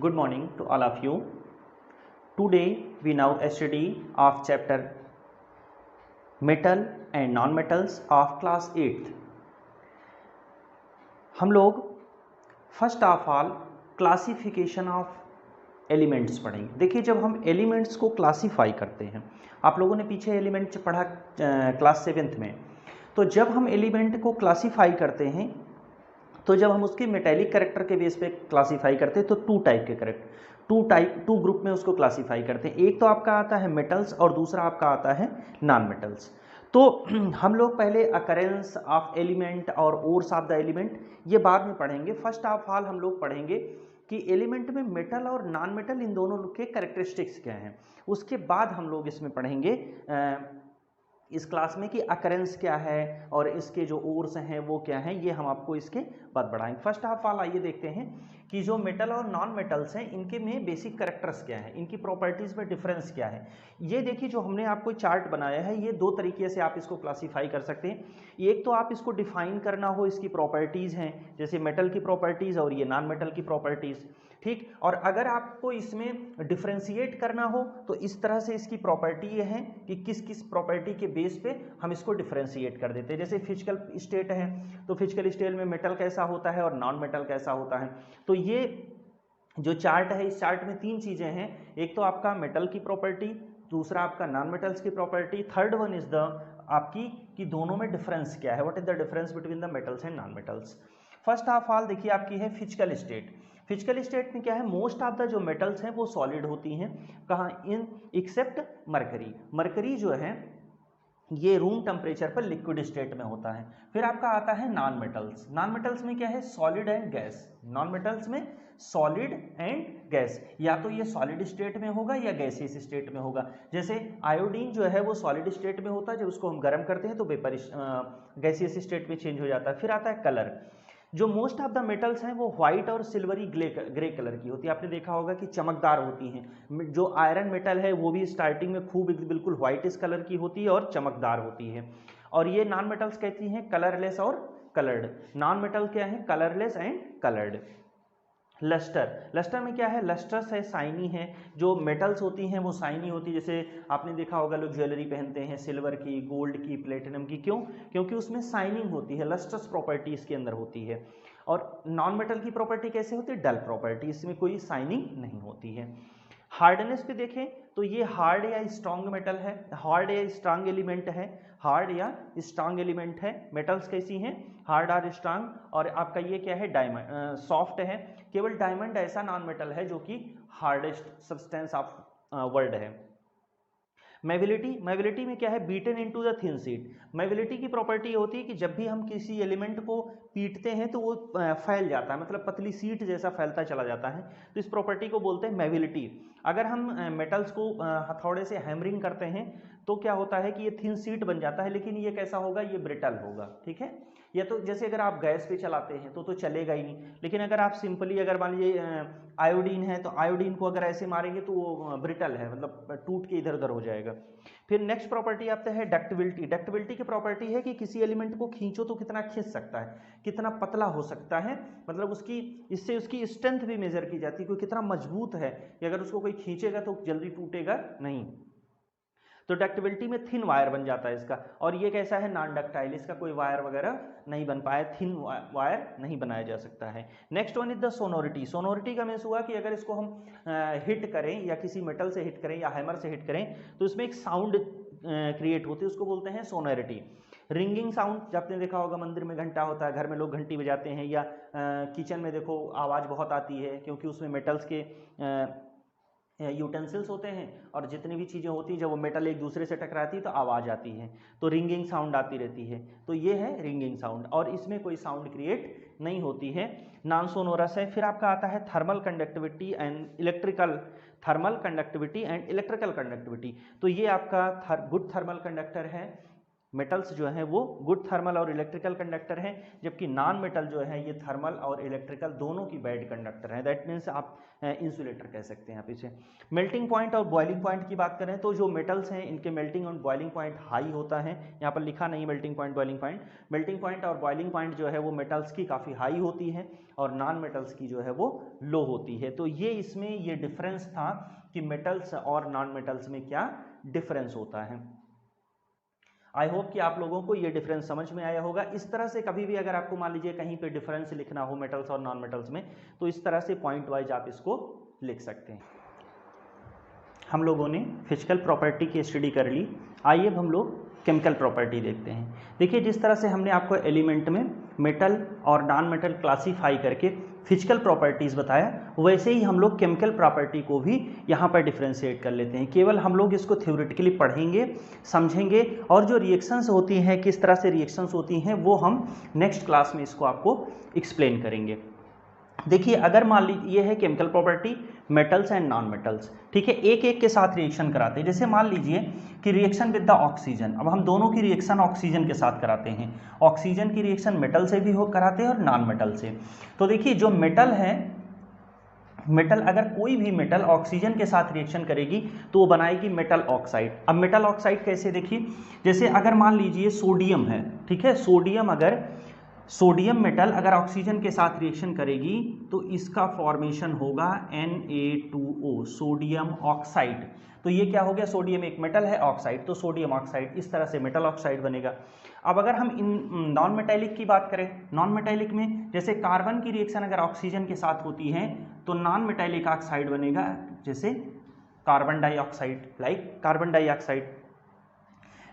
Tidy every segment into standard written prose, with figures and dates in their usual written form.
Good morning to all of you. Today we now study of chapter metal and non-metals of class 8th. हम लोग first of all classification of elements पढ़ेंगे। देखिए, जब हम elements को classify करते हैं, आप लोगों ने पीछे एलिमेंट पढ़ा क्लास 7th में, तो जब हम एलिमेंट को क्लासीफाई करते हैं तो जब हम उसके मेटेलिक कैरेक्टर के बेस पे क्लासीफाई करते हैं तो टू ग्रुप में उसको क्लासीफाई करते हैं। एक तो आपका आता है मेटल्स और दूसरा आपका आता है नॉन मेटल्स। तो हम लोग पहले अकरेंस ऑफ एलिमेंट और ओर्स ऑफ द एलिमेंट ये बाद में पढ़ेंगे। फर्स्ट ऑफ ऑल हम लोग पढ़ेंगे कि एलिमेंट में मेटल और नॉन मेटल इन दोनों के कैरेक्टरिस्टिक्स क्या हैं। उसके बाद हम लोग इसमें पढ़ेंगे इस क्लास में कि अकरेंस क्या है और इसके जो ओर्स हैं वो क्या हैं, ये हम आपको इसके बाद बढ़ाएंगे। फर्स्ट ऑफ ऑल आइए देखते हैं कि जो मेटल और नॉन मेटल्स हैं इनके में बेसिक कैरेक्टर्स क्या है, इनकी प्रॉपर्टीज में डिफरेंस क्या है। ये देखिए, जो हमने आपको चार्ट बनाया है, ये दो तरीके से आप इसको क्लासीफाई कर सकते हैं। एक तो आप इसको डिफाइन करना हो, इसकी प्रॉपर्टीज हैं, जैसे मेटल की प्रॉपर्टीज और ये नॉन मेटल की प्रॉपर्टीज, ठीक। और अगर आपको इसमें डिफरेंशिएट करना हो तो इस तरह से इसकी प्रॉपर्टी ये है कि किस किस प्रॉपर्टी के बेस पे हम इसको डिफरेंशिएट कर देते हैं। जैसे फिजिकल स्टेट है तो फिजिकल स्टेट में मेटल कैसा होता है और नॉन मेटल कैसा होता है। तो ये जो चार्ट है, इस चार्ट में तीन चीजें हैं। एक तो आपका मेटल की प्रॉपर्टी, दूसरा आपका नॉन मेटल्स की property, third one is the आपकी कि दोनों में डिफरेंस क्या है, what is the difference between the metals and non metals. First of all देखिए आपकी है फिजिकल स्टेट। फिजिकल स्टेट में क्या है, मोस्ट ऑफ द जो मेटल्स हैं वो सॉलिड होती हैं। कहाँ? इन एक्सेप्ट मरकरी। मरकरी जो है ये रूम टेम्परेचर पर लिक्विड स्टेट में होता है। फिर आपका आता है नॉन मेटल्स। नॉन मेटल्स में क्या है, solid and gas. Non metals में सॉलिड एंड गैस, या तो ये सॉलिड स्टेट में होगा या गैसियस स्टेट में होगा। जैसे आयोडीन जो है वो सॉलिड स्टेट में होता है, जब उसको हम गर्म करते हैं तो वेपर गैसियस स्टेट में चेंज हो जाता है। फिर आता है कलर। जो मोस्ट ऑफ द मेटल्स हैं वो व्हाइट और सिल्वरी ग्रे कलर की होती है। आपने देखा होगा कि चमकदार होती हैं। जो आयरन मेटल है वो भी स्टार्टिंग में खूब बिल्कुल व्हाइट इस कलर की होती है और चमकदार होती है। और ये नॉन मेटल्स कहती हैं कलरलेस और कलर्ड। नॉन मेटल क्या है, कलरलेस एंड कलर्ड। लस्टर में क्या है, लस्टर्स है, साइनी है। जो मेटल्स होती हैं वो साइनी होती है। जैसे आपने देखा होगा लोग ज्वेलरी पहनते हैं सिल्वर की, गोल्ड की, प्लेटिनम की, क्यों? क्योंकि उसमें साइनिंग होती है, लस्टर्स प्रॉपर्टी इसके अंदर होती है। और नॉन मेटल की प्रॉपर्टी कैसे होती है, डल प्रॉपर्टी, इसमें कोई साइनिंग नहीं होती है। हार्डनेस पे देखें तो ये हार्ड या स्ट्रांग मेटल है, हार्ड या स्ट्रांग एलिमेंट है, हार्ड या स्ट्रांग एलिमेंट है। मेटल्स कैसी हैं, हार्ड और स्ट्रांग। और आपका ये क्या है, डायमंड सॉफ्ट है। केवल डायमंड ऐसा नॉन मेटल है जो कि हार्डेस्ट सब्सटेंस ऑफ वर्ल्ड है। मैबिलिटी में क्या है, beaten into the thin sheet. Malleability की प्रॉपर्टी होती है कि जब भी हम किसी एलिमेंट को पीटते हैं तो वो फैल जाता है, मतलब पतली सीट जैसा फैलता चला जाता है। तो इस प्रॉपर्टी को बोलते हैं मैबिलिटी। अगर हम मेटल्स को हथौड़े से हैमरिंग करते हैं तो क्या होता है कि ये थिन सीट बन जाता है, लेकिन ये कैसा होगा, ये ब्रिटल होगा, ठीक है। या तो जैसे अगर आप गैस पे चलाते हैं तो चलेगा ही नहीं, लेकिन अगर आप सिंपली अगर मान लीजिए आयोडीन है तो आयोडीन को अगर ऐसे मारेंगे तो वो ब्रिटल है, मतलब टूट के इधर उधर हो जाएगा। फिर नेक्स्ट प्रॉपर्टी आता है डक्टिबिलिटी। डक्टिबिलिटी की प्रॉपर्टी है कि किसी एलिमेंट को खींचो तो कितना खींच सकता है, कितना पतला हो सकता है, मतलब उसकी इससे उसकी स्ट्रेंथ भी मेजर की जाती है, कोई कितना मजबूत है कि अगर उसको कोई खींचेगा तो जल्दी टूटेगा नहीं। तो डक्टिबिलिटी में थिन वायर बन जाता है इसका। और ये कैसा है, नॉन डक्टाइल, इसका कोई वायर वगैरह नहीं बन पाया, थिन वायर नहीं बनाया जा सकता है। Next one is the sonority. Sonority का मीन्स हुआ कि अगर इसको हम हिट करें या किसी मेटल से हिट करें या हैमर से हिट करें तो इसमें एक साउंड क्रिएट होती है, उसको बोलते हैं सोनोरिटी। रिंगिंग साउंड, जब आपने देखा होगा मंदिर में घंटा होता है, घर में लोग घंटी बजाते हैं, या किचन में देखो आवाज़ बहुत आती है क्योंकि उसमें मेटल्स के यूटेंसिल्स होते हैं और जितनी भी चीज़ें होती हैं जब वो मेटल एक दूसरे से टकराती है तो आवाज़ आती है, तो रिंगिंग साउंड आती रहती है। तो ये है रिंगिंग साउंड, और इसमें कोई साउंड क्रिएट नहीं होती है, नॉन सोनोरस है। फिर आपका आता है thermal conductivity and electrical, thermal conductivity and electrical conductivity. तो ये आपका गुड थर्मल कंडक्टर है मेटल्स जो हैं वो गुड थर्मल और इलेक्ट्रिकल कंडक्टर हैं, जबकि नॉन मेटल जो है ये थर्मल और इलेक्ट्रिकल दोनों की बैड कंडक्टर हैं। दैट मीन्स आप इंसुलेटर कह सकते हैं आप इसे। मेल्टिंग पॉइंट और बॉइलिंग पॉइंट की बात करें तो जो मेटल्स हैं इनके मेल्टिंग और बॉइलिंग पॉइंट हाई होता है। यहाँ पर लिखा नहीं melting point boiling point, melting point और बॉइलिंग पॉइंट जो है वो मेटल्स की काफ़ी हाई होती है और नॉन मेटल्स की जो है वो लो होती है। तो ये इसमें ये डिफरेंस था कि मेटल्स और नॉन मेटल्स में क्या डिफरेंस होता है। आई होप कि आप लोगों को ये डिफरेंस समझ में आया होगा। इस तरह से कभी भी अगर आपको मान लीजिए कहीं पे डिफरेंस लिखना हो मेटल्स और नॉन मेटल्स में, तो इस तरह से पॉइंट वाइज आप इसको लिख सकते हैं। हम लोगों ने फिजिकल प्रॉपर्टी की स्टडी कर ली, आइए अब हम लोग केमिकल प्रॉपर्टी देखते हैं। देखिए जिस तरह से हमने आपको एलिमेंट में मेटल और नॉन मेटल क्लासीफाई करके फिजिकल प्रॉपर्टीज़ बताया, वैसे ही हम लोग केमिकल प्रॉपर्टी को भी यहाँ पर डिफ्रेंशिएट कर लेते हैं। केवल हम लोग इसको थ्योरेटिकली पढ़ेंगे, समझेंगे, और जो रिएक्शंस होती हैं, किस तरह से रिएक्शंस होती हैं, वो हम नेक्स्ट क्लास में इसको आपको एक्सप्लेन करेंगे। देखिए अगर मान लीजिए ये है chemical property metals and non metals, ठीक है, एक एक के साथ रिएक्शन कराते हैं। जैसे मान लीजिए कि रिएक्शन विद द ऑक्सीजन, अब हम दोनों की रिएक्शन ऑक्सीजन के साथ कराते हैं। ऑक्सीजन की रिएक्शन मेटल से भी हो कराते हैं और नॉन मेटल से। तो देखिए जो मेटल है, मेटल अगर कोई भी मेटल ऑक्सीजन के साथ रिएक्शन करेगी तो वो बनाएगी मेटल ऑक्साइड। अब मेटल ऑक्साइड कैसे, देखिए जैसे अगर मान लीजिए सोडियम है, ठीक है, सोडियम मेटल अगर ऑक्सीजन के साथ रिएक्शन करेगी तो इसका फॉर्मेशन होगा Na2O, सोडियम ऑक्साइड। तो ये क्या हो गया, सोडियम एक मेटल है, ऑक्साइड, तो सोडियम ऑक्साइड, इस तरह से मेटल ऑक्साइड बनेगा। अब अगर हम इन नॉन मेटेलिक की बात करें, नॉन मेटेलिक में जैसे कार्बन की रिएक्शन अगर ऑक्सीजन के साथ होती है तो नॉन मेटेलिक ऑक्साइड बनेगा, जैसे carbon dioxide, like carbon dioxide.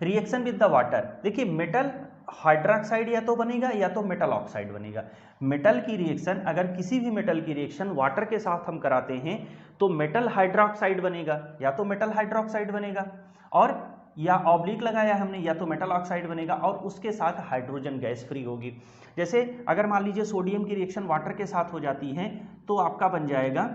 Reaction with the water, देखिए मेटल हाइड्रोक्साइड या तो बनेगा या तो मेटल ऑक्साइड बनेगा। मेटल की रिएक्शन, अगर किसी भी मेटल की रिएक्शन वाटर के साथ हम कराते हैं तो मेटल हाइड्रोक्साइड बनेगा, या तो मेटल हाइड्रोक्साइड बनेगा, और या ऑब्लिक लगाया हमने, या तो मेटल ऑक्साइड बनेगा और उसके साथ हाइड्रोजन गैस फ्री होगी। जैसे अगर मान लीजिए सोडियम की रिएक्शन वाटर के साथ हो जाती है तो आपका बन जाएगा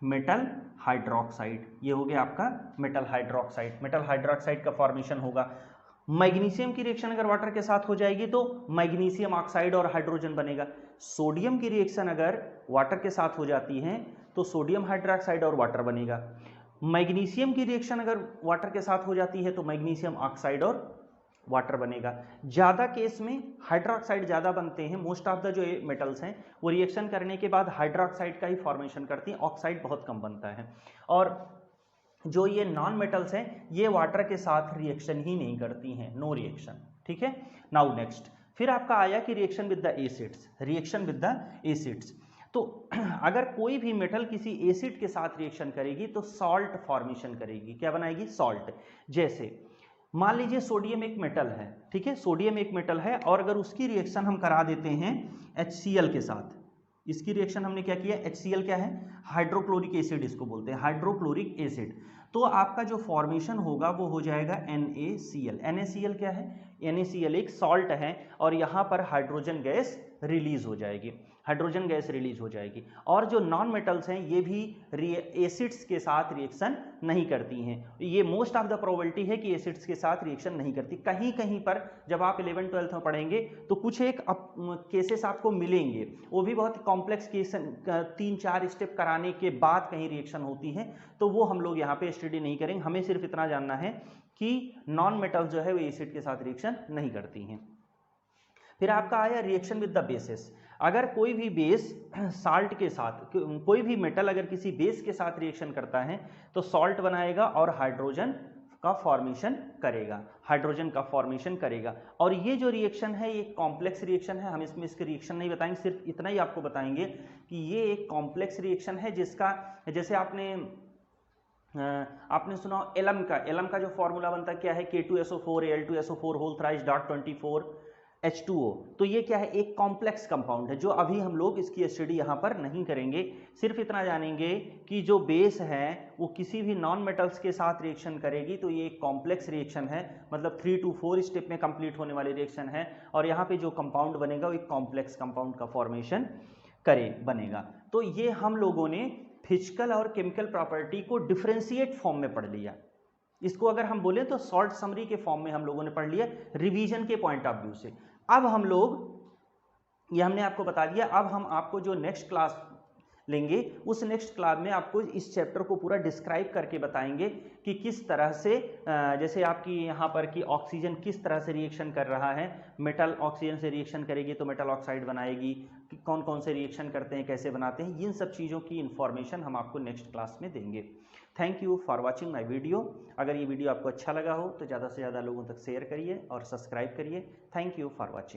मेटल हाइड्रोक्साइड, ये हो गया आपका मेटल हाइड्रोक्साइड। मेटल हाइड्रोक्साइड का फॉर्मेशन होगा। मैग्नीशियम की रिएक्शन अगर वाटर के साथ हो जाएगी तो मैग्नीशियम ऑक्साइड और हाइड्रोजन बनेगा। सोडियम की रिएक्शन अगर वाटर के साथ हो जाती है तो सोडियम हाइड्रोक्साइड और वाटर बनेगा। मैग्नीशियम की रिएक्शन अगर वाटर के साथ हो जाती है तो मैग्नीशियम ऑक्साइड और वाटर बनेगा। ज़्यादा केस में हाइड्रोक्साइड ज़्यादा बनते हैं। मोस्ट ऑफ द जो मेटल्स हैं वो रिएक्शन करने के बाद हाइड्रोक्साइड का ही फॉर्मेशन करती हैं, ऑक्साइड बहुत कम बनता है। और जो ये नॉन मेटल्स हैं ये वाटर के साथ रिएक्शन ही नहीं करती हैं, नो रिएक्शन, ठीक है। नाउ नेक्स्ट, फिर आपका आया कि reaction with the acids, reaction with the acids. तो अगर कोई भी मेटल किसी एसिड के साथ रिएक्शन करेगी तो सॉल्ट फॉर्मेशन करेगी, क्या बनाएगी, सॉल्ट। जैसे मान लीजिए सोडियम एक मेटल है, ठीक है, सोडियम एक मेटल है और अगर उसकी रिएक्शन हम करा देते हैं HCl के साथ, इसकी रिएक्शन हमने क्या किया, HCl क्या है, हाइड्रोक्लोरिक एसिड इसको बोलते हैं, हाइड्रोक्लोरिक एसिड। तो आपका जो फॉर्मेशन होगा वो हो जाएगा NaCl। NaCl क्या है, NaCl एक सॉल्ट है और यहाँ पर हाइड्रोजन गैस रिलीज हो जाएगी, हाइड्रोजन गैस रिलीज हो जाएगी। और जो नॉन मेटल्स हैं ये भी एसिड्स के साथ रिएक्शन नहीं करती हैं। ये मोस्ट ऑफ द प्रोबेबिलिटी है कि एसिड्स के साथ रिएक्शन नहीं करती। कहीं कहीं पर जब आप 11th-12th में पढ़ेंगे तो कुछ एक केसेस आपको मिलेंगे, वो भी बहुत कॉम्प्लेक्स केस, 3-4 स्टेप कराने के बाद कहीं रिएक्शन होती है, तो वो हम लोग यहाँ पे स्टडी नहीं करेंगे। हमें सिर्फ इतना जानना है कि नॉन मेटल्स जो है वो एसिड के साथ रिएक्शन नहीं करती हैं। फिर आपका आया रिएक्शन विद द बेसिस। अगर कोई भी बेस साल्ट के साथ, कोई भी मेटल अगर किसी बेस के साथ रिएक्शन करता है तो सॉल्ट बनाएगा और हाइड्रोजन का फॉर्मेशन करेगा, हाइड्रोजन का फॉर्मेशन करेगा। और ये जो रिएक्शन है ये कॉम्प्लेक्स रिएक्शन है, हम इसमें इसके रिएक्शन नहीं बताएंगे, सिर्फ इतना ही आपको बताएंगे कि ये एक कॉम्प्लेक्स रिएक्शन है जिसका, जैसे आपने सुना एलम का जो फॉर्मूला बनता है क्या है, K2SO4 Al2SO4 whole thrice dot 24 H2O। तो ये क्या है, एक कॉम्प्लेक्स कंपाउंड है जो अभी हम लोग इसकी स्टडी यहाँ पर नहीं करेंगे। सिर्फ इतना जानेंगे कि जो बेस है वो किसी भी नॉन मेटल्स के साथ रिएक्शन करेगी तो ये एक कॉम्प्लेक्स रिएक्शन है, मतलब 3 to 4 स्टेप में कंप्लीट होने वाली रिएक्शन है। और यहाँ पे जो कंपाउंड बनेगा वो एक कॉम्प्लेक्स कंपाउंड का फॉर्मेशन बनेगा। तो ये हम लोगों ने फिजिकल और केमिकल प्रॉपर्टी को डिफरेंशिएट फॉर्म में पढ़ लिया। इसको अगर हम बोले तो शॉर्ट समरी के फॉर्म में हम लोगों ने पढ़ लिया रिवीजन के पॉइंट ऑफ व्यू से। अब हम लोग, ये हमने आपको बता दिया, अब हम आपको जो नेक्स्ट क्लास लेंगे उस नेक्स्ट क्लास में आपको इस चैप्टर को पूरा डिस्क्राइब करके बताएंगे कि किस तरह से जैसे आपकी यहाँ पर कि ऑक्सीजन किस तरह से रिएक्शन कर रहा है, मेटल ऑक्सीजन से रिएक्शन करेगी तो मेटल ऑक्साइड बनाएगी, कि कौन कौन से रिएक्शन करते हैं, कैसे बनाते हैं, इन सब चीज़ों की इन्फॉर्मेशन हम आपको नेक्स्ट क्लास में देंगे। Thank you for watching my video. अगर ये वीडियो आपको अच्छा लगा हो तो ज़्यादा से ज़्यादा लोगों तक शेयर करिए और सब्सक्राइब करिए। Thank you for watching.